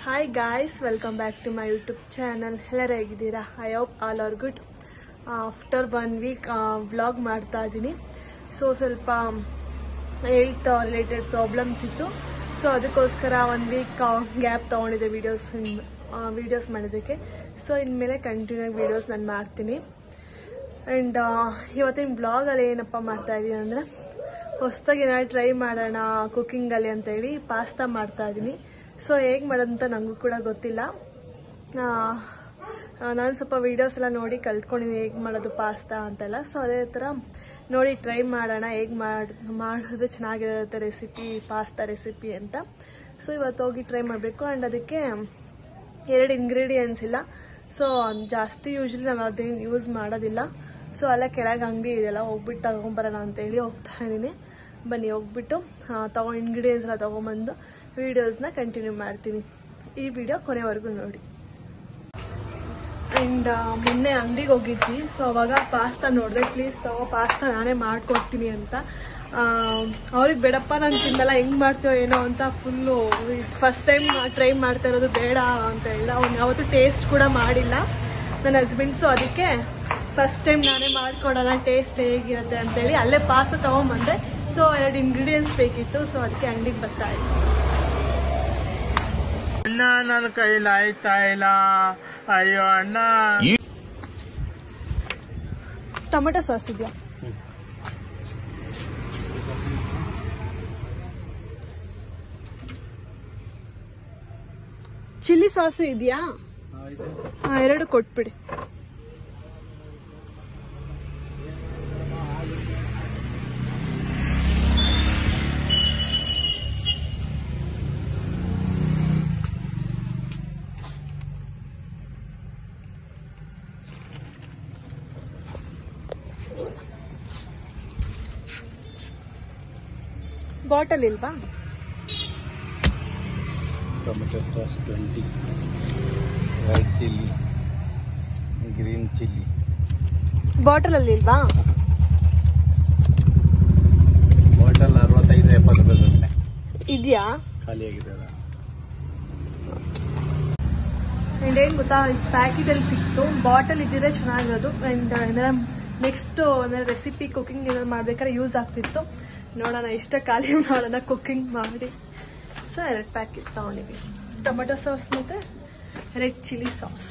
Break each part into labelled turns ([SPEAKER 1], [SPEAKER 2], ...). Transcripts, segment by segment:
[SPEAKER 1] Hi guys, welcome back to my YouTube channel. ಎಲ್ಲರೂ ಹೇಗಿದ್ದೀರಾ? I hope all are good. After 1 week vlog ಮಾಡ್ತಾ ಇದ್ದೀನಿ. So ಸ್ವಲ್ಪ health related problems ಇತ್ತು. So ಅದಕ್ಕೋಸ್ಕರ 1 week ಗ್ಯಾಪ್ ತೊಗೊಂಡಿದ್ದೆ ವಿಡಿಯೋಸ್ ಮಾಡೋದಕ್ಕೆ. ಸೊ ಇನ್ಮೇಲೆ ಕಂಟಿನ್ಯೂ ಆಗಿ ವಿಡಿಯೋಸ್ ನಾನು ಮಾಡ್ತೀನಿ. ಆ್ಯಂಡ್ ಇವತ್ತಿನ ಬ್ಲಾಗಲ್ಲಿ ಏನಪ್ಪ ಮಾಡ್ತಾ ಇದ್ದೀನಿ ಅಂದರೆ ಹೊಸದಾಗಿ ಏನಾದ್ರು ಟ್ರೈ ಮಾಡೋಣ ಕುಕ್ಕಿಂಗಲ್ಲಿ ಅಂತೇಳಿ ಪಾಸ್ತಾ ಮಾಡ್ತಾ ಇದ್ದೀನಿ. ಸೊ ಹೇಗೆ ಮಾಡೋದಂತ ನನಗೂ ಕೂಡ ಗೊತ್ತಿಲ್ಲ. ನಾನು ಸ್ವಲ್ಪ ವೀಡಿಯೋಸ್ ಎಲ್ಲ ನೋಡಿ ಕಲ್ತ್ಕೊಂಡಿದ್ದೀನಿ ಹೇಗೆ ಮಾಡೋದು ಪಾಸ್ತಾ ಅಂತೆಲ್ಲ. ಸೊ ಅದೇ ಥರ ನೋಡಿ ಟ್ರೈ ಮಾಡೋಣ ಹೇಗೆ ಮಾಡಿದ್ರೆ ಚೆನ್ನಾಗಿರುತ್ತೆ ರೆಸಿಪಿ, ಪಾಸ್ತಾ ರೆಸಿಪಿ ಅಂತ. ಸೊ ಇವತ್ತು ಹೋಗಿ ಟ್ರೈ ಮಾಡಬೇಕು. ಆ್ಯಂಡ್ ಅದಕ್ಕೆ 2 ಇಂಗ್ರೀಡಿಯೆಂಟ್ಸ್ ಇಲ್ಲ. ಸೊ ಜಾಸ್ತಿ ಯೂಶ್ವಲಿ ನಾವು ಅದೇನು ಯೂಸ್ ಮಾಡೋದಿಲ್ಲ. ಸೊ ಅಲ್ಲ ಕೆಳಗೆ ಅಂಗಡಿ ಇದೆಯಲ್ಲ, ಹೋಗ್ಬಿಟ್ಟು ತಗೊಂಬರೋಣ ಅಂತೇಳಿ ಹೋಗ್ತಾ ಇದ್ದೀನಿ. ಬನ್ನಿ ಹೋಗ್ಬಿಟ್ಟು ಇಂಗ್ರೀಡಿಯೆಂಟ್ಸ್ ಎಲ್ಲ ತೊಗೊಂಬಂದು ವಿಡಿಯೋಸ್ನ ಕಂಟಿನ್ಯೂ ಮಾಡ್ತೀನಿ. ಈ ವಿಡಿಯೋ ಕೊನೆವರೆಗೂ ನೋಡಿ. ಆ್ಯಂಡ್ ಮೊನ್ನೆ ಅಂಗಡಿಗೆ ಹೋಗಿದ್ವಿ. ಸೊ ಅವಾಗ ಪಾಸ್ತಾ ನೋಡಿದೆ. ಪ್ಲೀಸ್ ಪಾಸ್ತಾ ನಾನೇ ಮಾಡ್ಕೊಡ್ತೀನಿ ಅಂತ. ಅವ್ರಿಗೆ ಬೇಡಪ್ಪ ನಾನು ತಿನ್ನಲ್ಲ, ಹೆಂಗೆ ಮಾಡ್ತೀವೋ ಏನೋ ಅಂತ ಫುಲ್ಲು ಫಸ್ಟ್ ಟೈಮ್ ಟ್ರೈ ಮಾಡ್ತಾ ಇರೋದು, ಬೇಡ ಅಂತ ಹೇಳಿದ. ಅವ್ನು ಯಾವತ್ತೂ ಟೇಸ್ಟ್ ಕೂಡ ಮಾಡಿಲ್ಲ ನನ್ನ ಹಸ್ಬೆಂಡ್. ಸೊ ಅದಕ್ಕೆ ಫಸ್ಟ್ ಟೈಮ್ ನಾನೇ ಮಾಡ್ಕೊಡೋಣ ಟೇಸ್ಟ್ ಹೇಗಿರುತ್ತೆ ಅಂತೇಳಿ ಅಲ್ಲೇ ಪಾಸ್ತಾ ತೊಗೊಂಬಂದೆ. ಸೊ 2 ಇಂಗ್ರೀಡಿಯೆಂಟ್ಸ್ ಬೇಕಿತ್ತು. ಸೊ ಅದಕ್ಕೆ ಅಂಗಡಿಗೆ ಬರ್ತಾ ಇದ್ದೆ.
[SPEAKER 2] ಅಣ್ಣ ನನ್ನ ಕೈಲಿ ಆಯ್ತಾ ಇಲ್ಲ, ಅಯ್ಯೋ ಅಣ್ಣ.
[SPEAKER 1] ಟೊಮೆಟೊ ಸಾಸ್ ಇದೆಯಾ? ಚಿಲ್ಲಿ ಸಾಸು ಇದೆಯಾ? 2 ಕೊಟ್ಬಿಡಿ. ಬಾಟಲ್ ಇಲ್ವಾ?
[SPEAKER 2] Tomato sauce 20, red chilli, green chilli.
[SPEAKER 1] Bottle ಅಲ್ಲಿ ಇಲ್ವಾ?
[SPEAKER 2] ಬಾಟಲ್ 65-70 ರೂಪಾಯಿ
[SPEAKER 1] ಇದೆಯಾ?
[SPEAKER 2] ಖಾಲಿ ಆಗಿದೆ.
[SPEAKER 1] ಅಂಡ್ ಏನ್ ಗೊತ್ತಾ, ಪ್ಯಾಕೆಟ್ ಅಲ್ಲಿ ಸಿಕ್ತು. ಬಾಟಲ್ ಇದ್ದಿದ್ರೆ ಚೆನ್ನಾಗಿರೋದು. ಅಂಡ್ ನೆಕ್ಸ್ಟ್ ರೆಸಿಪಿ ಕುಕಿಂಗ್ ಏನಾದ್ರು ಮಾಡ್ಬೇಕಾದ್ರೆ ಯೂಸ್ ಆಗ್ತಿತ್ತು. ನೋಡೋಣ ಇಷ್ಟ ಖಾಲಿ ಮಾಡೋಣ ಕುಕ್ಕಿಂಗ್ ಮಾಡಿ. ಸೊ 2 ಪ್ಯಾಕೆಟ್ ತಗೊಂಡಿದ್ದೀವಿ. ಟೊಮೆಟೊ ಸಾಸ್ ಮತ್ತೆ ರೆಡ್ ಚಿಲ್ಲಿ ಸಾಸ್.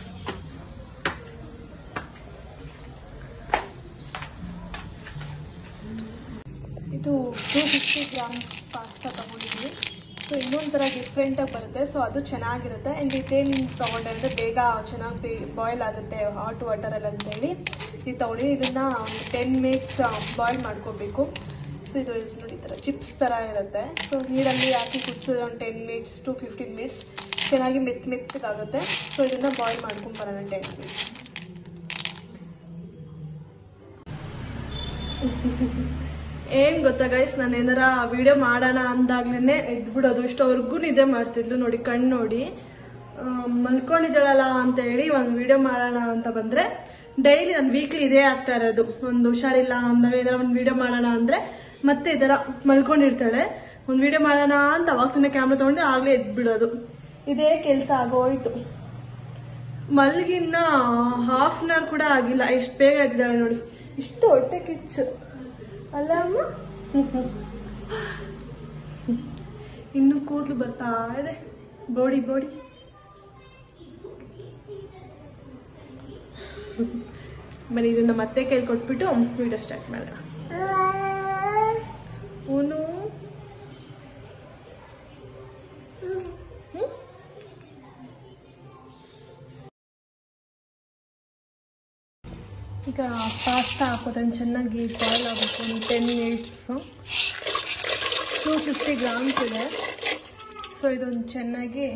[SPEAKER 1] ಇದು 250 ಗ್ರಾಮ್ಸ್ ಪಾಸ್ತಾ ತಗೊಂಡಿದ್ದೀವಿ. ಸೊ ಇನ್ನೊಂಥರ ಡಿಫ್ರೆಂಟಾಗಿ ಬರುತ್ತೆ. ಸೊ ಅದು ಚೆನ್ನಾಗಿರುತ್ತೆ. ಆ್ಯಂಡ್ ಇದೇನು ತೊಗೊಂಡೆ ಅಂದರೆ ಬೇಗ ಚೆನ್ನಾಗಿ ಬಾಯ್ಲ್ ಆಗುತ್ತೆ ಹಾಟ್ ವಾಟರಲ್ಲಿ ಅಂತೇಳಿ ಇದು ತೊಗೊಂಡು ಇದನ್ನು 10 ಮಿನಿಟ್ಸ್ ಬಾಯ್ಲ್ ಮಾಡ್ಕೋಬೇಕು. ಸೊ ಇದು ನೋಡಿ ಈ ಥರ ಚಿಪ್ಸ್ ಥರ ಇರುತ್ತೆ. ಸೊ ನೀರಲ್ಲಿ ಹಾಕಿ ಕುದಿಸೋದು ಒಂದು 10 ಮಿನಿಟ್ಸ್ to 15 ಮಿನಿಟ್ಸ್ ಚೆನ್ನಾಗಿ ಮೆತ್ತಗಾಗುತ್ತೆ. ಸೊ ಇದನ್ನು ಬಾಯ್ಲ್ ಮಾಡ್ಕೊಂಬರೋಣ 10 ಮಿನಿಟ್ಸ್. ಏನು ಗೊತ್ತಾ ಗೈಸ್, ನಾನು ಏನಾರ ವಿಡಿಯೋ ಮಾಡೋಣ ಅಂದಾಗ್ಲೇ ಎದ್ಬಿಡೋದು. ಇಷ್ಟವರೆಗೂ ನಿದ್ದೆ ಮಾಡ್ತಿದ್ಲು ನೋಡಿ, ಕಣ್ಣು ನೋಡಿ ಮಲ್ಕೊಂಡಿದ್ದಾಳಲ್ಲ ಅಂತ ಹೇಳಿ ಒಂದು ವಿಡಿಯೋ ಮಾಡೋಣ ಅಂತ ಬಂದರೆ ಡೈಲಿ ನಾನು ವೀಕ್ಲಿ ಇದೇ ಆಗ್ತಾ ಇರೋದು. ಒಂದು ಹುಷಾರಿಲ್ಲ ಅಂದಾಗ ಏನಾರ ಒಂದು ವಿಡಿಯೋ ಮಾಡೋಣ ಅಂದರೆ ಮತ್ತೆ ಇದರ ಮಲ್ಕೊಂಡಿರ್ತಾಳೆ. ಒಂದು ವಿಡಿಯೋ ಮಾಡೋಣ ಅಂತ ಅವಾಗ ತಾನೇ ಕ್ಯಾಮ್ರಾ ತೊಗೊಂಡು ಆಗಲೇ ಎದ್ಬಿಡೋದು. ಇದೇ ಕೆಲಸ ಆಗೋಯ್ತು. ಮಲ್ಗಿನ್ನ ಹಾಫ್ ಅನ್ ಅವರ್ ಕೂಡ ಆಗಿಲ್ಲ, ಎಷ್ಟು ಬೇಗ ಎದ್ದಿದ್ದಾಳೆ ನೋಡಿ. ಇಷ್ಟು ಹೊಟ್ಟೆ ಕಿಚ್ಚು ಅಲ್ಲ ಅಮ್ಮ? ಇನ್ನು ಕೂದಲು ಬರ್ತಾ ಇದೆ. ಬೋಡಿ ಬನ್ನಿ ಇದನ್ನ ಮತ್ತೆ ಕೈ ಕೊಟ್ಬಿಟ್ಟು ವಿಡಿಯೋ ಸ್ಟಾರ್ಟ್ ಮಾಡೋಣ. ಊನು ಈಗ ಪಾಸ್ತಾ ಹಾಕೋದನ್ನು ಚೆನ್ನಾಗಿ ಬಾಯ್ಲ್ ಆಗಬೇಕು. ಒಂದು 10 ಮಿನಿಟ್ಸು. 250 ಗ್ರಾಮ್ಸ್ ಇದೆ. ಸೊ ಇದೊಂದು ಚೆನ್ನಾಗಿ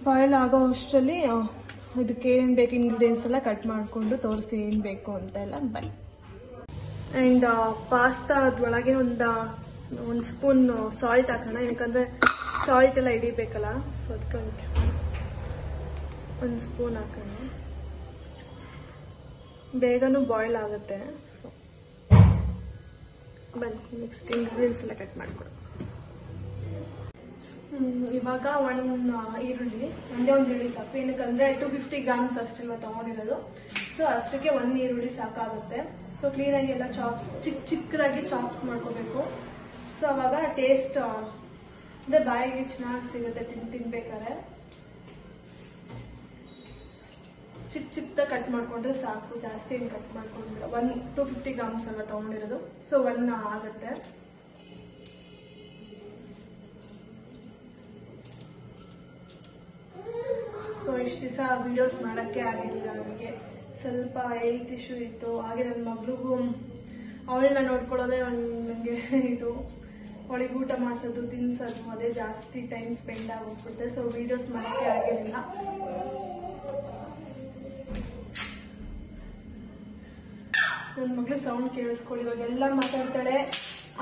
[SPEAKER 1] ಬಾಯ್ಲ್ ಆಗೋ ಅಷ್ಟರಲ್ಲಿ ಇದಕ್ಕೆ ಏನು ಬೇಕು ಇಂಗ್ರೀಡಿಯೆಂಟ್ಸ್ ಎಲ್ಲ ಕಟ್ ಮಾಡಿಕೊಂಡು ತೋರಿಸ್ತೀನಿ ಏನು ಬೇಕು ಅಂತೆಲ್ಲ. ಬನ್ನಿ. ಆ್ಯಂಡ್ ಪಾಸ್ತಾ ಅದ್ರೊಳಗೆ ಒಂದು ಸ್ಪೂನ್ ಸಾಲ್ಟ್ ಹಾಕೋಣ, ಯಾಕಂದರೆ ಸಾಲ್ಟ್ ಎಲ್ಲ ಹಿಡಿಬೇಕಲ್ಲ. ಸೊ ಅದಕ್ಕೆ ಒಂದು ಸ್ಪೂನ್ ಹಾಕೋಣ. ಬೇಗನೂ ಬಾಯ್ಲ್ ಆಗುತ್ತೆ. ಸೊ ಬನ್ನಿ ನೆಕ್ಸ್ಟ್ ಇಂಗ್ರೀಡಿಯೆಂಟ್ಸ್ ಎಲ್ಲ ಕಟ್ ಮಾಡ್ಕೊಡು. ಇವಾಗ ಒಂದು ಈರುಳ್ಳಿ ಒಂದೇ ಒಂದು ಈರುಳ್ಳಿ ಸಾಕು. ಏನಕ್ಕಂದ್ರೆ 250 ಗ್ರಾಮ್ಸ್ ಅಷ್ಟೇ ತಗೊಂಡಿರೋದು. ಸೊ ಅಷ್ಟಕ್ಕೆ ಒಂದು ಈರುಳ್ಳಿ ಸಾಕಾಗುತ್ತೆ. ಸೊ ಕ್ಲೀನಾಗಿ ಎಲ್ಲ ಚಾಪ್ಸ್ ಚಿಕ್ಕದಾಗಿ ಚಾಪ್ಸ್ ಮಾಡ್ಕೋಬೇಕು. ಸೊ ಅವಾಗ ಟೇಸ್ಟ್ ಅಂದ್ರೆ ಬಾಯಿಗೆ ಚೆನ್ನಾಗಿ ಸಿಗುತ್ತೆ ತಿನ್ಬೇಕಾದ್ರೆ. ಚಿಕ್ಕದಾಗಿ ಕಟ್ ಮಾಡ್ಕೊಂಡ್ರೆ ಸಾಕು, ಜಾಸ್ತಿ ಏನು ಕಟ್ ಮಾಡ್ಕೊಂಡಿಲ್ಲ. 250 ಗ್ರಾಮ್ಸ್ ಅಲ್ಲ ತಗೊಂಡಿರೋದು. ಸೊ 1 ಆಗುತ್ತೆ. ಸೊ ಇಷ್ಟು ದಿವಸ ವಿಡಿಯೋಸ್ ಮಾಡೋಕ್ಕೆ ಆಗಿರಲಿಲ್ಲ ನನಗೆ. ಸ್ವಲ್ಪ ಹೆಲ್ತ್ ಇಶ್ಯೂ ಇತ್ತು. ಹಾಗೆ ನನ್ನ ಮಗಳಿಗೂ ಅವಳನ್ನ ನೋಡ್ಕೊಳ್ಳೋದೇ ನನಗೆ ಇದು, ಅವಳಿಗೆ ಊಟ ಮಾಡಿಸೋದು ತಿನ್ಸೋದು ಅದೇ ಜಾಸ್ತಿ ಟೈಮ್ ಸ್ಪೆಂಡ್ ಆಗೋಗ್ಬಿಡುತ್ತೆ. ಸೊ ವಿಡಿಯೋಸ್ ಮಾಡೋಕ್ಕೆ ಆಗಿರಲಿಲ್ಲ. ನನ್ನ ಮಗಳು ಸೌಂಡ್ ಕೇಳಿಸ್ಕೊಳ್ಳಿ. ಇವಾಗೆಲ್ಲ ಮಾತಾಡ್ತಾಳೆ.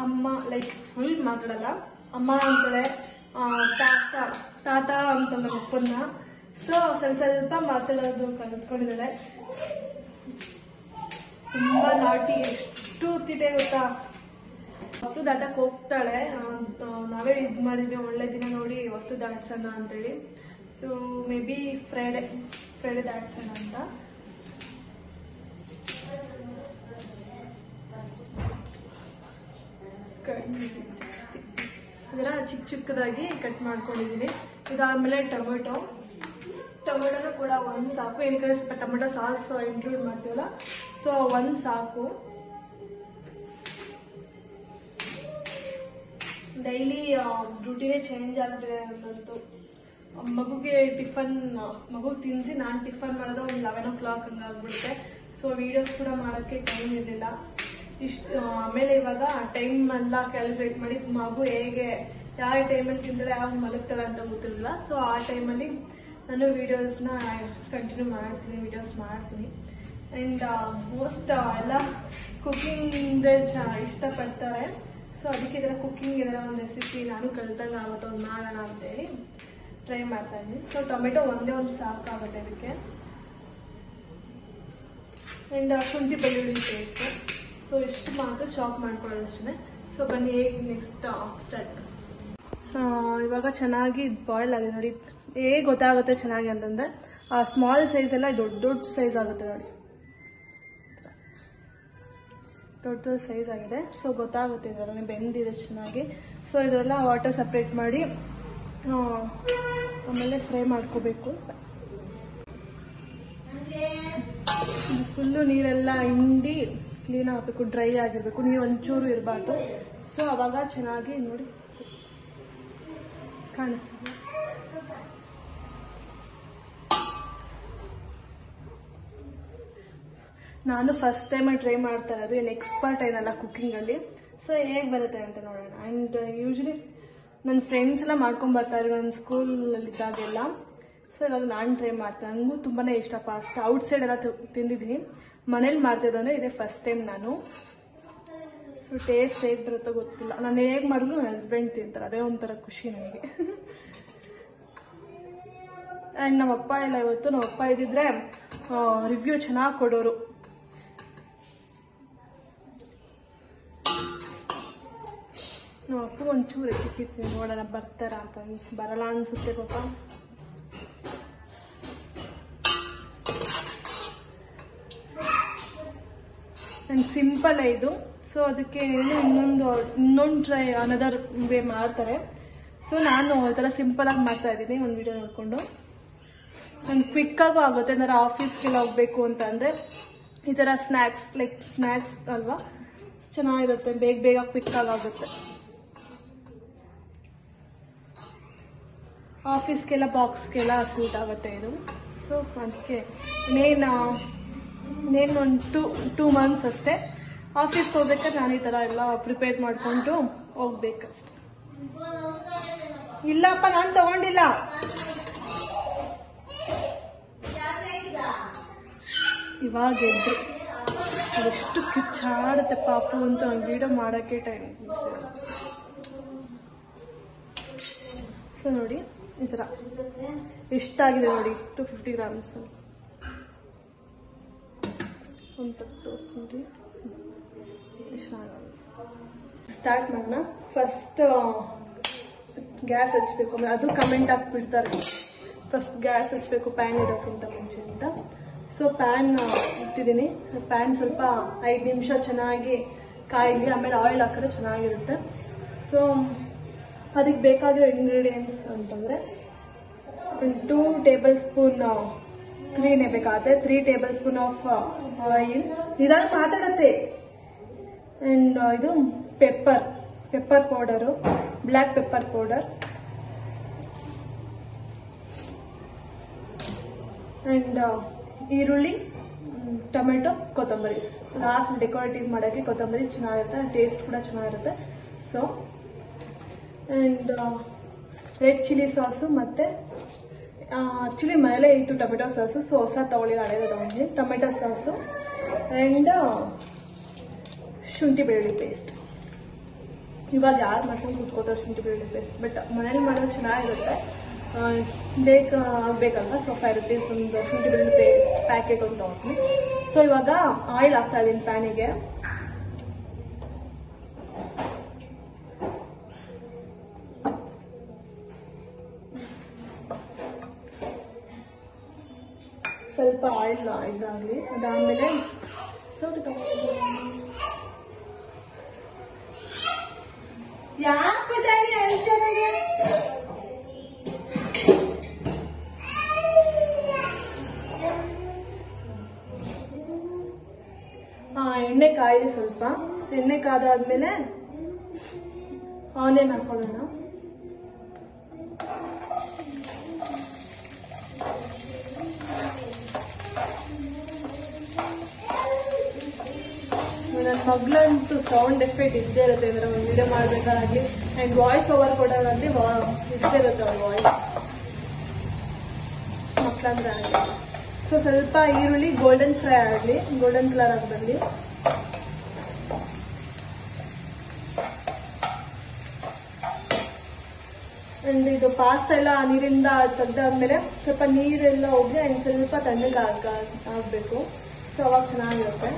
[SPEAKER 1] ಅಮ್ಮ ಲೈಕ್ ಫುಲ್ ಮಾತಾಡಲ್ಲ, ಅಮ್ಮ ಅಂತಾಳೆ, ತಾತ ಅಂತಲ್ಲ ಅಪ್ಪನ್ನ. ಸೊ ಸ್ವಲ್ಪ ಮಾತಾಡೋದು ಕಲಿತ್ಕೊಂಡಿದ್ದಾಳೆ. ತುಂಬಾ ನಾಟಿ, ಎಷ್ಟು ತಿಟೆ ಗೊತ್ತಾ. ವಸ್ತು ದಾಟಕ್ಕೆ ಹೋಗ್ತಾಳೆ. ನಾವೇ ಇದು ಮಾಡಿದ್ವಿ ಒಳ್ಳೆ ದಿನ ನೋಡಿ ವಸ್ತು ದಾಟ್ಸೋಣ ಅಂತೇಳಿ. ಸೊ ಮೇ ಬಿ ಫ್ರೈಡೆ ದಾಟ್ಸೋಣ ಅಂತ. ಜಾಸ್ತಿ ಇದರ ಚಿಕ್ಕದಾಗಿ ಕಟ್ ಮಾಡ್ಕೊಂಡಿದ್ದೀನಿ. ಇದಾದ್ಮೇಲೆ ಟೊಮೆಟೊನು ಕೂಡ 1 ಸಾಕು. ಏನಕ್ಕೆ ಸ್ವಲ್ಪ ಟೊಮೆಟೊ ಸಾಸ್ ಇನ್ಕ್ಲೂಡ್ ಮಾಡ್ತೀವಲ್ಲ, ಸೊ 1 ಸಾಕು. ಡೈಲಿ ಡ್ಯೂಟಿನೇ ಚೇಂಜ್ ಆಗ್ಬಿಟ್ಟಿದೆ ಅಂತಂತು. ಮಗುಗೆ ಮಗುಗೆ ತಿನ್ನಿಸಿ ನಾನು ಟಿಫನ್ ಮಾಡೋದು ಒಂದು 11 o'clock ಹಂಗಾಗ್ಬಿಡುತ್ತೆ. ಸೊ ವಿಡಿಯೋಸ್ ಕೂಡ ಮಾಡೋಕ್ಕೆ ಟೈಮ್ ಇರಲಿಲ್ಲ ಇಷ್ಟು. ಆಮೇಲೆ ಇವಾಗ ಟೈಮ್ ಎಲ್ಲ ಕ್ಯಾಲ್ಕುಲೇಟ್ ಮಾಡಿ ಮಗು ಹೇಗೆ ಯಾವ ಟೈಮಲ್ಲಿ ತಿಂತಾಳೆ ಯಾವಾಗ ಮಲಗ್ತಾಳೆ ಅಂತ ಗೊತ್ತಿರಲಿಲ್ಲ. ಸೊ ಆ ಟೈಮಲ್ಲಿ ನಾನು ವಿಡಿಯೋಸ್ನ ಕಂಟಿನ್ಯೂ ಮಾಡ್ತೀನಿ. ಆ್ಯಂಡ್ ಮೋಸ್ಟ್ ಎಲ್ಲ ಕುಕಿಂಗ್ ಇಷ್ಟಪಡ್ತಾರೆ. ಸೊ ಅದಕ್ಕೆ ಇದರ ಕುಕಿಂಗ್ ಇದರ ಒಂದು ರೆಸಿಪಿ ನಾನು ಕಲಿತಂಗೆ ಆಗುತ್ತೆ, ಒಂದು ಮಾಡೋಣ ಅಂತೇಳಿ ಟ್ರೈ ಮಾಡ್ತಾ ಇದ್ದೀನಿ. ಸೊ ಟೊಮೆಟೊ ಒಂದೇ ಒಂದು ಸಾಕಾಗುತ್ತೆ ಇದಕ್ಕೆ. ಆ್ಯಂಡ್ ಶುಂಠಿ ಬೆಳ್ಳುಳ್ಳಿ ಪೇಸ್ಟು. ಸೊ ಇಷ್ಟು ಮಾತ್ರ ಚಾಪ್ ಮಾಡ್ಕೊಳ್ಳೋದು ಅಷ್ಟೇ. ಸೊ ಬನ್ನಿ ಹೇಗೆ ನೆಕ್ಸ್ಟ್ ಸ್ಟಾರ್ಟ್. ಇವಾಗ ಚೆನ್ನಾಗಿ ಬಾಯ್ಲ್ ಆಗಿದೆ ನೋಡಿ. ಹೇಗೆ ಗೊತ್ತಾಗುತ್ತೆ ಚೆನ್ನಾಗಿ ಅಂತಂದರೆ ಸ್ಮಾಲ್ ಸೈಜ್ ಎಲ್ಲ ದೊಡ್ಡ ಸೈಜ್ ಆಗುತ್ತೆ ನೋಡಿ. ದೊಡ್ಡ ಸೈಜ್ ಆಗಿದೆ. ಸೊ ಗೊತ್ತಾಗುತ್ತೆ ಇದರಲ್ಲಿ ಬೆಂದಿದೆ ಚೆನ್ನಾಗಿ. ಸೊ ಇದೆಲ್ಲ ವಾಟರ್ ಸಪ್ರೇಟ್ ಮಾಡಿ ಆಮೇಲೆ ಫ್ರೈ ಮಾಡ್ಕೋಬೇಕು. ಫುಲ್ಲು ನೀರೆಲ್ಲ ಹಿಂಡಿ ಕ್ಲೀನ್ ಆಗಬೇಕು, ಡ್ರೈ ಆಗಿರಬೇಕು, ನೀರು ಒಂಚೂರು ಇರಬಾರ್ದು. ಸೊ ಅವಾಗ ಚೆನ್ನಾಗಿ ನೋಡಿ ಕಾಣಿಸ್ತದೆ. ನಾನು ಫಸ್ಟ್ ಟೈಮ್ ಟ್ರೈ ಮಾಡ್ತಾ ಇರೋದು, ಏನು ಎಕ್ಸ್ಪರ್ಟ್ ಏನಲ್ಲ ಕುಕ್ಕಿಂಗಲ್ಲಿ. ಸೊ ಹೇಗೆ ಬರುತ್ತೆ ಅಂತ ನೋಡೋಣ. ಆ್ಯಂಡ್ ಯೂಶ್ವಲಿ ನನ್ನ ಫ್ರೆಂಡ್ಸ್ ಎಲ್ಲ ಮಾಡ್ಕೊಂಬರ್ತಾರೆ ನನ್ನ ಸ್ಕೂಲಲ್ಲಿದ್ದಾಗೆಲ್ಲ. ಸೊ ಇವಾಗ ನಾನು ಟ್ರೈ ಮಾಡ್ತೇನೆ. ನನಗೂ ತುಂಬಾ ಇಷ್ಟ ಪಾಸ್ತಾ. ಔಟ್ಸೈಡ್ ಎಲ್ಲ ತಿಂದಿದ್ದೀನಿ, ಮನೇಲಿ ಮಾಡ್ತಿದ್ದಂದ್ರೆ ಇದೇ ಫಸ್ಟ್ ಟೈಮ್ ನಾನು. ಸೊ ಟೇಸ್ಟ್ ಹೇಗೆ ಬರುತ್ತೋ ಗೊತ್ತಿಲ್ಲ. ನಾನು ಹೇಗೆ ಮಾಡಿದ್ರು ನನ್ನ ಹಸ್ಬೆಂಡ್ ತಿಂತಾರೆ, ಅದೇ ಒಂಥರ ಖುಷಿ ನನಗೆ. ಆ್ಯಂಡ್ ನಮ್ಮಪ್ಪ ಎಲ್ಲ ಇವತ್ತು ನಮ್ಮಪ್ಪ ಇದ್ದಿದ್ರೆ ರಿವ್ಯೂ ಚೆನ್ನಾಗಿ ಕೊಡೋರು. ನಮ್ಮಪ್ಪ ಒಂಚೂರು ರೆಸಿಪಿ ನೋಡೋಣ ಬರ್ತಾರ ಅಂತ. ಬರಲ್ಲ ಅನ್ಸುತ್ತೆ ಪಾಪ. ಆ್ಯಂಡ್ ಸಿಂಪಲ್ ಇದು. ಸೊ ಅದಕ್ಕೆ ಇನ್ನೊಂದು ಟ್ರೈ ಅನದರ್ ವೇ ಮಾಡ್ತಾರೆ. ಸೊ ನಾನು ಈ ಥರ ಸಿಂಪಲಾಗಿ ಮಾಡ್ತಾ ಇದ್ದೀನಿ ಒಂದು ವಿಡಿಯೋ ನೋಡಿಕೊಂಡು. ನಂಗೆ ಕ್ವಿಕ್ಕಾಗೂ ಆಗುತ್ತೆ. ಏನಾರು ಆಫೀಸ್ಗೆಲ್ಲ ಹೋಗ್ಬೇಕು ಅಂತ ಅಂದರೆ ಈ ಥರ ಸ್ನ್ಯಾಕ್ಸ್ ಅಲ್ವಾ, ಚೆನ್ನಾಗಿರುತ್ತೆ. ಬೇಗ ಕ್ವಿಕ್ಕಾಗಿ ಆಗುತ್ತೆ. ಆಫೀಸ್ಗೆಲ್ಲ ಬಾಕ್ಸ್ಗೆಲ್ಲ ಸೂಟ್ ಆಗುತ್ತೆ ಇದು. ಸೊ ಅದಕ್ಕೆ ಇನ್ನೇನು ಒಂದು 2 months ಅಷ್ಟೇ. ಆಫೀಸ್ಗೆ ಹೋಗ್ಬೇಕಾದ್ರೆ ನಾನು ಈ ಥರ ಎಲ್ಲ ಪ್ರಿಪೇರ್ ಮಾಡಿಕೊಂಡು ಹೋಗ್ಬೇಕಷ್ಟೆ. ಇಲ್ಲಪ್ಪ ನಾನು ತಗೊಂಡಿಲ್ಲ. ಇವಾಗ ಎದ್ರು ಎಷ್ಟು ಕಿಚ್ಚಾಡುತ್ತೆ ಪಾಪು ಅಂತ ನಂಗೆ ವಿಡಿಯೋ ಮಾಡೋಕ್ಕೆ ಟೈಮ್ ಸಿಗಲ್ಲ. ಸೊ ನೋಡಿ ಈ ಥರ ಎಷ್ಟಾಗಿದೆ ನೋಡಿ, 250 ಗ್ರಾಮ್ಸ್. ಒಂದು ತೋರಿಸ್ತೀನಿ. ಸ್ಟಾರ್ಟ್ ಮಾಡೋಣ. ಫಸ್ಟ್ ಗ್ಯಾಸ್ ಹಚ್ಬೇಕು, ಅದು ಕಮೆಂಟ್ ಹಾಕ್ಬಿಡ್ತಾರೆ ಫಸ್ಟ್ ಗ್ಯಾಸ್ ಹಚ್ಬೇಕು ಪ್ಯಾನ್ ಇಡೋಕ್ಕಿಂತ ಮುಂಚೆ ಅಂತ. ಸೊ ಪ್ಯಾನ್ ಇಟ್ಟಿದ್ದೀನಿ. ಪ್ಯಾನ್ ಸ್ವಲ್ಪ 5 ನಿಮಿಷ ಚೆನ್ನಾಗಿ ಕಾಯಿಲಿ, ಆಮೇಲೆ ಆಯಿಲ್ ಹಾಕಿದ್ರೆ ಚೆನ್ನಾಗಿರುತ್ತೆ. ಸೊ ಅದಕ್ಕೆ ಬೇಕಾಗಿರೋ ಇಂಗ್ರೀಡಿಯೆಂಟ್ಸ್ ಅಂತಂದರೆ 2 ಟೇಬಲ್ ಸ್ಪೂನ್ 3 ಬೇಕಾಗುತ್ತೆ, 3 ಟೇಬಲ್ ಸ್ಪೂನ್ ಆಫ್ ಆಯಿಲ್, ನಿಧಾನ ಮಾತಾಡತ್ತೆ. ಆ್ಯಂಡ್ ಇದು pepper powder, black pepper powder, and ಈರುಳ್ಳಿ, ಟೊಮೆಟೊ, ಕೊತ್ತಂಬರಿ. ಲಾಸ್ಟ್ ಡೆಕೋರೇಟಿವ್ ಮಾಡೋಕ್ಕೆ ಕೊತ್ತಂಬರಿ ಚೆನ್ನಾಗಿರುತ್ತೆ, ಟೇಸ್ಟ್ ಕೂಡ ಚೆನ್ನಾಗಿರುತ್ತೆ. So and red chilli sauce, ಮತ್ತು ಆ್ಯಕ್ಚುಲಿ ಮನೇಲೇ ಇತ್ತು ಟೊಮೆಟೊ ಸಾಸು, ಸೊ ಹೊಸ ತಗೊಳ್ಳಿ, ಹಳೇದೇ ತಗೊಂಡಿದ್ದೀನಿ. ಟೊಮೆಟೊ ಸಾಸು ಆ್ಯಂಡ್ ಶುಂಠಿ ಬೆಳ್ಳುಳ್ಳಿ ಪೇಸ್ಟ್. ಇವಾಗ ಯಾರು ಮಾಡ್ಕೊಂಡು ಕೂತ್ಕೋತಾರೆ ಶುಂಠಿ ಬೆಳ್ಳುಳ್ಳಿ ಪೇಸ್ಟ್, ಬಟ್ ಮನೇಲಿ ಮಾಡೋದು ಚೆನ್ನಾಗಿರುತ್ತೆ, ಬೇಕಲ್ವ. ಸೊ 5 rupees ಒಂದು ಶುಂಠಿ ಬೆಳ್ಳುಳ್ಳಿ ಪೇಸ್ಟ್ ಪ್ಯಾಕೆಟ್ ಒಂದು ತಗೊಳ್ತೀನಿ. ಸೊ ಇವಾಗ ಆಯಿಲ್ ಹಾಕ್ತಾ ಇದ್ದೀನಿ ಪ್ಯಾನಿಗೆ. ಸ್ವಲ್ಪ ಆಯಿಲ್ ಇದಾಗಲಿ, ಅದಾದಮೇಲೆ ಸೌಟು ತಗೊಂಡು ಯಾಕೆ ಎಣ್ಣೆ ಕಾಯಿಲಿ. ಸ್ವಲ್ಪ ಎಣ್ಣೆ ಕಾದಾದ್ಮೇಲೆ ಆನಿಯನ್ ಹಾಕೊಳ್ಳೋಣ. ನನ್ನ ಮಗಳಂತೂ ಸೌಂಡ್ ಎಫೆಕ್ಟ್ ಇದ್ದೇ ಇರುತ್ತೆ, ಅಂದ್ರೆ ಒಂದು ವಿಡಿಯೋ ಮಾಡಬೇಕಾಗಲಿ ಆ್ಯಂಡ್ ವಾಯ್ಸ್ ಓವರ್ ಕೊಡೋದಾಗಲಿ ಇದ್ದೇ ಇರುತ್ತೆ ಅವ್ರ ವಾಯ್ಸ್, ಮಕ್ಕಳಂದ್ರೆ ಆಗಲಿ. ಸೊ ಸ್ವಲ್ಪ ಈರುಳ್ಳಿ ಗೋಲ್ಡನ್ ಫ್ರೈ ಆಗಲಿ, ಗೋಲ್ಡನ್ ಕಲರ್ ಆಗಿ ಬರಲಿ. ಆ್ಯಂಡ್ ಇದು ಪಾಸ್ತಾ ಎಲ್ಲ ನೀರಿಂದ ತೆಗ್ದಾದ್ಮೇಲೆ ಸ್ವಲ್ಪ ನೀರೆಲ್ಲ ಹೋಗಿ ಆ್ಯಂಡ್ ಸ್ವಲ್ಪ ತಣ್ಣಗೆ ಆಗಬೇಕು. ಸೊ ಅವಾಗ ಚೆನ್ನಾಗಿರುತ್ತೆ.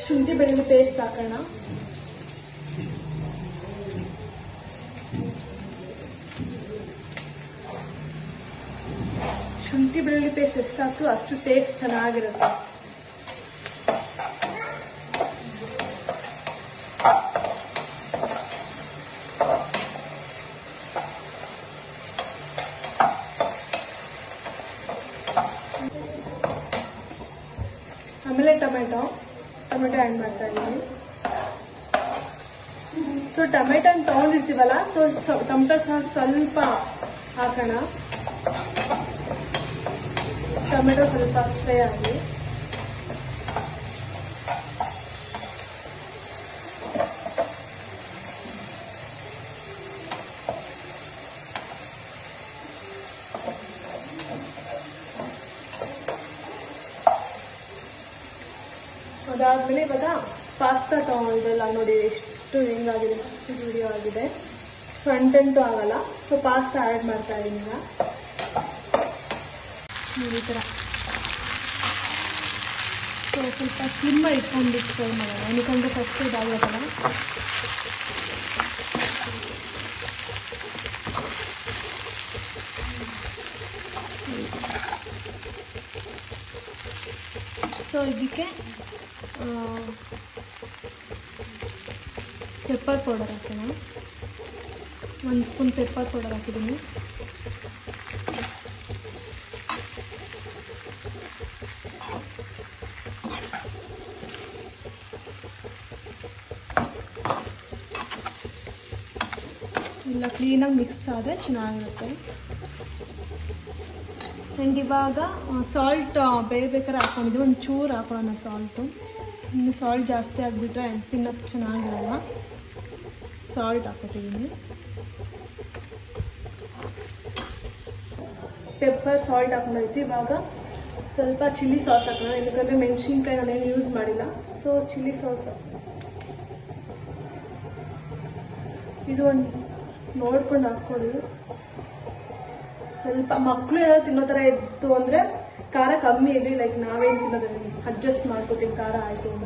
[SPEAKER 1] ಶುಂಠಿ ಬೆಳ್ಳುಳ್ಳಿ ಪೇಸ್ಟ್ ಹಾಕೋಣ. ಶುಂಠಿ ಬೆಳ್ಳುಳ್ಳಿ ಪೇಸ್ಟ್ ಎಷ್ಟು ಹಾಕ್ತು ಅಷ್ಟು ಟೇಸ್ಟ್ ಚೆನ್ನಾಗಿರುತ್ತೆ. ಆಮೇಲೆ ಟೊಮೆಟೊ ಆ್ಯಡ್ ಮಾಡ್ತಾ ಇದ್ದೀನಿ. ಸೊ ಟೊಮೆಟೊ ತಗೊಂಡಿರ್ತೀವಲ್ಲ, ಸೊ ಟೊಮೆಟೊ ಸಾಸ್ ಸ್ವಲ್ಪ ಹಾಕೋಣ. ಟೊಮೆಟೊ ಸ್ವಲ್ಪ ಫ್ರೈ ಆಗಲಿ. ಅದಾದ್ಮೇಲೆ ಇವಾಗ ಪಾಸ್ತಾ ತಗೊಂಡಿಲ್ಲ ನೋಡಿ, ಎಷ್ಟು ಹೆಂಗಾಗಿದೆ, ಎಷ್ಟು ವಿಡಿಯೋ ಆಗಿದೆ, ಫ್ರಂಟ್ ಎಂಟು ಆಗಲ್ಲ. ಸೊ ಪಾಸ್ತಾ ಆ್ಯಡ್ ಮಾಡ್ತಾ ಇದ್ದೀನಿ ಈಗ ನೋಡಿ ಈ ಥರ. ಸೊ ಸ್ವಲ್ಪ ಸ್ಲಿಮ್ಮ ಇಟ್ಕೊಂಡ್ಬಿಟ್ಟು ಫ್ರೈ ಮಾಡೋಣ, ఎందుకంటే ಫಸ್ಟ್ ಇದಾಗಲ್ಲ. ಸೊ ಇದಕ್ಕೆ ಪೆಪ್ಪರ್ ಪೌಡರ್ ಹಾಕೋಣ. 1 ಸ್ಪೂನ್ ಪೆಪ್ಪರ್ ಪೌಡರ್ ಹಾಕಿದ್ದೀನಿ. ಎಲ್ಲ ಕ್ಲೀನಾಗಿ ಮಿಕ್ಸ್ ಆದರೆ ಚೆನ್ನಾಗಿರುತ್ತೆ. ಆ್ಯಂಡ್ ಇವಾಗ ಸಾಲ್ಟ್ ಬೇಕಾದ್ರೆ ಹಾಕೊಂಡಿದ್ವಿ, ಒಂದು ಚೂರು ಹಾಕೋಣ ಸಾಲ್ಟು. ಇನ್ನು ಸಾಲ್ಟ್ ಜಾಸ್ತಿ ಆಗಿಬಿಟ್ರೆ ತಿನ್ನೋಕ್ಕೆ ಚೆನ್ನಾಗಿರಲ್ಲ. ಸಾಲ್ಟ್ ಹಾಕೋತಿದ್ದೀನಿ. ಪೆಪ್ಪರ್ ಸಾಲ್ಟ್ ಹಾಕೊಂಡೈತಿ. ಇವಾಗ ಸ್ವಲ್ಪ ಚಿಲ್ಲಿ ಸಾಸ್ ಹಾಕೋಣ, ఎందుకంದ್ರೆ ಮೆಣಸಿನ್ಕಾಯಿ ನಾನೇನು ಯೂಸ್ ಮಾಡಿಲ್ಲ. ಸೊ ಚಿಲ್ಲಿ ಸಾಸ್ ಇದು ಒಂದು ನೋಡ್ಕೊಂಡು ಹಾಕ್ಕೊಳ್ಳಿ. ಸ್ವಲ್ಪ ಮಕ್ಕಳು ಏನೋ ತಿನ್ನೋ ಥರ ಇತ್ತು ಅಂದರೆ ಖಾರ ಕಮ್ಮಿ ಇರಲಿ, ಲೈಕ್ ನಾವೇನು ತಿನ್ನೋದು ಅಡ್ಜಸ್ಟ್ ಮಾಡ್ಕೋತೀವಿ ಖಾರ ಆಯಿತು ಅಂತ.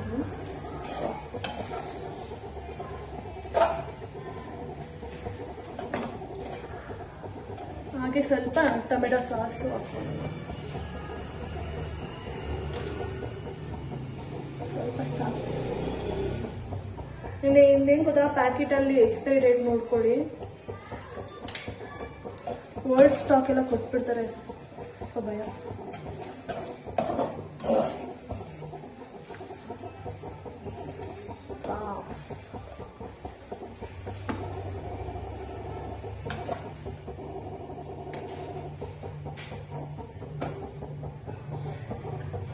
[SPEAKER 1] ಅದಕ್ಕೆ ಸ್ವಲ್ಪ ಟೊಮೆಟೊ ಸಾಸು ಹಾಕ್ಕೊಳ್ಳೋಣ. ಸ್ವಲ್ಪ ಸಾಕು. ನಿಮಗೆ ಇನ್ನೇನು ಗೊತ್ತಾ, ಪ್ಯಾಕೆಟಲ್ಲಿ ಎಕ್ಸ್ಪೈರಿ ಡೇಟ್ ನೋಡ್ಕೊಳ್ಳಿ. ಓಲ್ಡ್ ಸ್ಟಾಕ್ ಎಲ್ಲ ಕೊಟ್ಬಿಡ್ತಾರೆ, ಭಯ.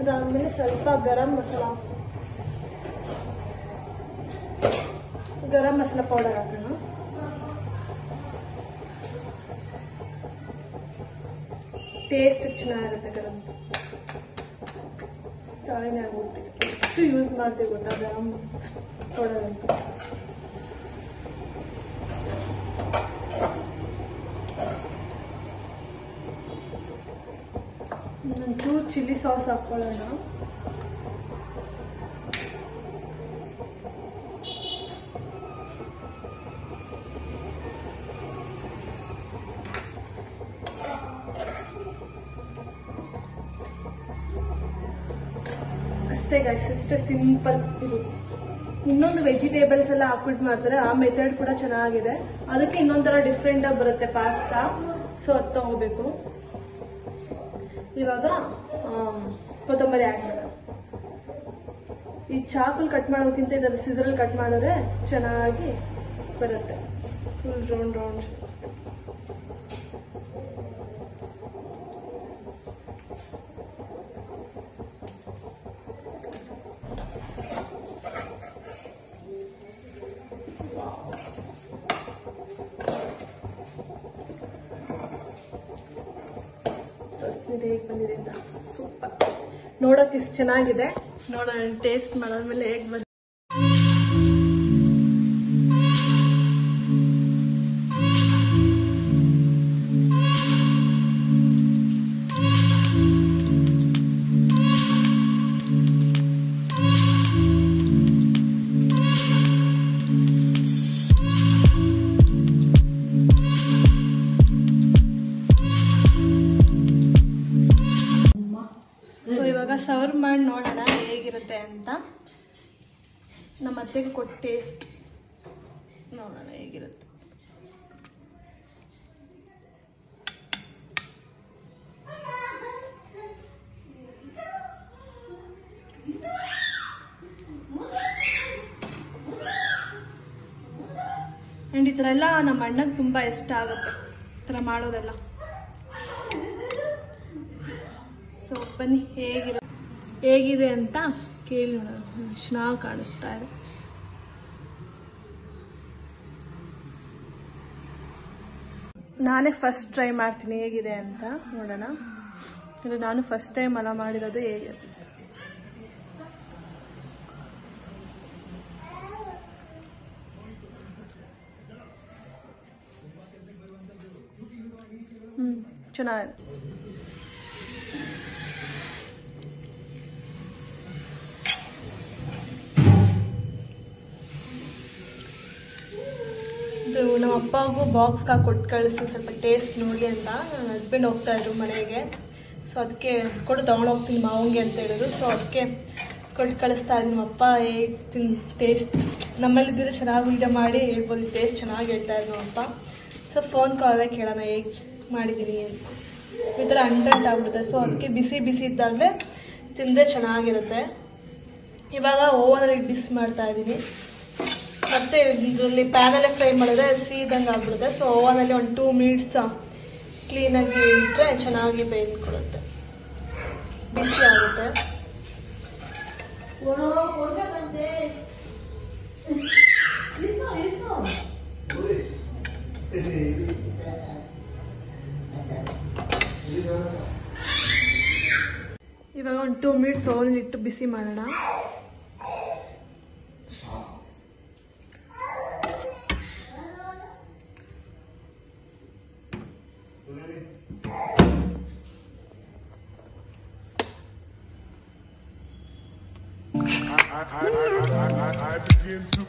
[SPEAKER 1] ಅದಾದ್ಮೇಲೆ ಸ್ವಲ್ಪ ಗರಂ ಮಸಾಲ ಪೌಡರ್ ಹಾಕೋಣ. ಟೇಸ್ಟ್ ಚೆನ್ನಾಗಿರುತ್ತೆ. ಗರಂ ತಾಳಿನೇ ಆಗೋಗ್ಬಿಟ್ಟಿದೆ. ಎಷ್ಟು ಯೂಸ್ ಮಾಡ್ತೀವಿ ಗೊತ್ತಾ ಗರಂ ಪೌಡರ್ ಅಂತ. ಒಂಚೂರು ಚಿಲ್ಲಿ ಸಾಸ್ ಹಾಕೊಳ್ಳೋಣ. ಅಷ್ಟೇ ಗೈಸ್, ಅಷ್ಟೇ ಸಿಂಪಲ್ ಇದು. ಇನ್ನೊಂದು ವೆಜಿಟೇಬಲ್ಸ್ ಎಲ್ಲ ಹಾಕ್ಬಿಟ್ಟು ಮಾಡ್ತಾರೆ, ಆ ಮೆಥಡ್ ಕೂಡ ಚೆನ್ನಾಗಿದೆ. ಅದಕ್ಕೆ ಇನ್ನೊಂಥರ ಡಿಫ್ರೆಂಟ್ ಆಗಿ ಬರುತ್ತೆ ಪಾಸ್ತಾ. ಸೊ ಅದು ತಗೋಬೇಕು. ಇವಾಗ ಕೊತ್ತಂಬರಿ ಆ್ಯಡ್ ಮಾಡೋಣ. ಈ ಚಾಕಲ್ಲಿ ಕಟ್ ಮಾಡೋಕ್ಕಿಂತ ಇದರಲ್ಲಿ ಸಿಸರಲ್ಲಿ ಕಟ್ ಮಾಡಿದ್ರೆ ಚೆನ್ನಾಗಿ ಬರುತ್ತೆ. Full round round. ಹೇಗೆ ಬಂದಿದೆ ಅಂತ ಸೂಪರ್. ನೋಡೋಕೆ ಇಷ್ಟು ಚೆನ್ನಾಗಿದೆ. ನೋಡೋಣ ಟೇಸ್ಟ್ ಮಾಡಾದ್ಮೇಲೆ ಹೇಗೆ ಬಂದಿದೆ. ಸರ್ವ್ ಮಾಡಿ ನೋಡೋಣ ಹೇಗಿರುತ್ತೆ ಅಂತ. ನಮ್ಮ ಅತ್ತೆಗೆ ಕೊಟ್ಟು ಟೇಸ್ಟ್ ನೋಡೋಣ ಹೇಗಿರುತ್ತೆ. ಆ್ಯಂಡ್ ಈ ಥರ ಎಲ್ಲ ನಮ್ಮ ಅಣ್ಣಗೆ ತುಂಬ ಇಷ್ಟ ಆಗುತ್ತೆ, ಈ ಥರ ಮಾಡೋದೆಲ್ಲ. ಸೊ ಬನ್ನಿ ಹೇಗಿದೆ ಅಂತ ಕೇಳಿ ನೋಡೋಣ. ಚೆನ್ನಾಗಿ ಕಾಣಿಸ್ತಾ ಇದೆ. ನಾನೇ ಫಸ್ಟ್ ಟ್ರೈ ಮಾಡ್ತೀನಿ ಹೇಗಿದೆ ಅಂತ ನೋಡೋಣ. ಇದು ನಾನು ಫಸ್ಟ್ ಟೈಮ್ ಅಲ್ಲ ಮಾಡಿರೋದು. ಹೇಗೆ ಚೆನ್ನಾಗಿದೆ. ನಮ್ಮ ಅಪ್ಪಗೂ ಬಾಕ್ಸ್ಗೆ ಹಾಕಿ ಕೊಟ್ಟು ಕಳಿಸ್ತೀನಿ ಸ್ವಲ್ಪ ಟೇಸ್ಟ್ ನೋಡಲಿ ಅಂತ. ನನ್ನ ಹಸ್ಬೆಂಡ್ ಹೋಗ್ತಾ ಇದ್ರು ಮನೆಗೆ. ಸೊ ಅದಕ್ಕೆ ಕೊಟ್ಟು ತೊಗೊಂಡೋಗ್ತೀನಿ ಮಾವಂಗೆ ಅಂತ ಹೇಳಿದ್ರು. ಸೊ ಅದಕ್ಕೆ ಕೊಟ್ಟು ಕಳಿಸ್ತಾ ಇದ್ದೀನಿ. ನಮ್ಮ ಅಪ್ಪ ಹೇಗೆ ಟೇಸ್ಟ್ ನಮ್ಮಲ್ಲಿದ್ದರೆ ಚೆನ್ನಾಗಿ ವೀಡಿಯೋ ಮಾಡಿ ಹೇಳ್ಬೋದು. ಟೇಸ್ಟ್ ಚೆನ್ನಾಗಿ ಹೇಳ್ತಾ ಇದ್ರು ನಮ್ಮ ಅಪ್ಪ. ಸೊ ಫೋನ್ ಕಾಲೇ ಕೇಳೋಣ ಹೇಗೆ ಮಾಡಿದ್ದೀನಿ ಅಂತ. ಈ ಥರ ಅಂಟಂಟ್ ಆಗ್ಬಿಡುತ್ತೆ. ಸೊ ಅದಕ್ಕೆ ಬಿಸಿ ಬಿಸಿ ಇದ್ದಾಗಲೇ ತಿಂದರೆ ಚೆನ್ನಾಗಿರುತ್ತೆ. ಇವಾಗ ಓವನಲ್ಲಿ ಬಿಸಿ ಮಾಡ್ತಾ ಇದ್ದೀನಿ. ಮತ್ತೆ ಇದರಲ್ಲಿ ಪ್ಯಾನಲ್ಲೇ ಫ್ರೈ ಮಾಡಿದ್ರೆ ಸೀದಂಗೆ ಆಗ್ಬಿಡುತ್ತೆ. ಸೊ ಓವನಲ್ಲಿ ಒಂದು 2 ಮಿನಿಟ್ಸ್ ಕ್ಲೀನಾಗಿ ಇಟ್ಟರೆ ಚೆನ್ನಾಗಿ ಬೇಯ್ಕೊಳ್ಳುತ್ತೆ, ಬಿಸಿ ಆಗುತ್ತೆ. ಇವಾಗ ಒಂದು 2 ಮಿನಿಟ್ಸ್ ಓವನಲ್ಲಿ ಇಟ್ಟು ಬಿಸಿ ಮಾಡೋಣ.
[SPEAKER 2] I begin to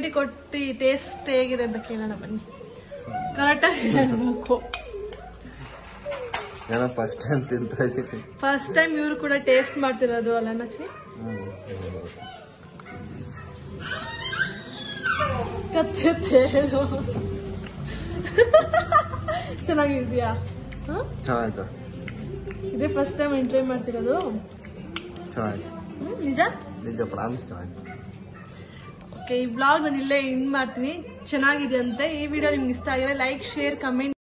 [SPEAKER 1] ಗ್ಯಾರಂಟಿ ಕೊಟ್ಟು ಟೇಸ್ಟ್ ಹೇಗಿದೆ ಅಂತ ಕೇಳೋಣ ಬನ್ನಿ. ಕರೆಕ್ಟಾಗಿ ಹೇಳ್ಬೇಕು.
[SPEAKER 3] ಫಸ್ಟ್ ಟೈಮ್ ತಿಂತಾ ಇದ್ದೀನಿ.
[SPEAKER 1] ಫಸ್ಟ್ ಟೈಮ್ ಇವ್ರು ಕೂಡ ಟೇಸ್ಟ್ ಮಾಡ್ತಿರೋದು ಅಲ್ಲ ನಚಿ. ಚೆನ್ನಾಗಿದ್ಯಾ?
[SPEAKER 3] ಚೆನ್ನಾಯ್ತು.
[SPEAKER 1] ಇದೇ ಫಸ್ಟ್ ಟೈಮ್ ಎಂಟ್ರಿ ಮಾಡ್ತಿರೋದು.
[SPEAKER 3] ಚೆನ್ನಾಯ್ತು.
[SPEAKER 1] ನಿಜ
[SPEAKER 3] ನಿಜ ಪ್ರಾಮಿಸ್ ಚೆನ್ನಾಯ್ತು.
[SPEAKER 1] ಓಕೆ, ಈ ಬ್ಲಾಗ್ ನಾನು ಇಲ್ಲೇ ಎಂಡ್ ಮಾಡ್ತೀನಿ. ಚೆನ್ನಾಗಿದೆ ಅಂತೆ. ಈ ವಿಡಿಯೋ ನಿಮ್ಗೆ ಇಷ್ಟ ಆಗಿದ್ರೆ ಲೈಕ್, ಶೇರ್, ಕಮೆಂಟ್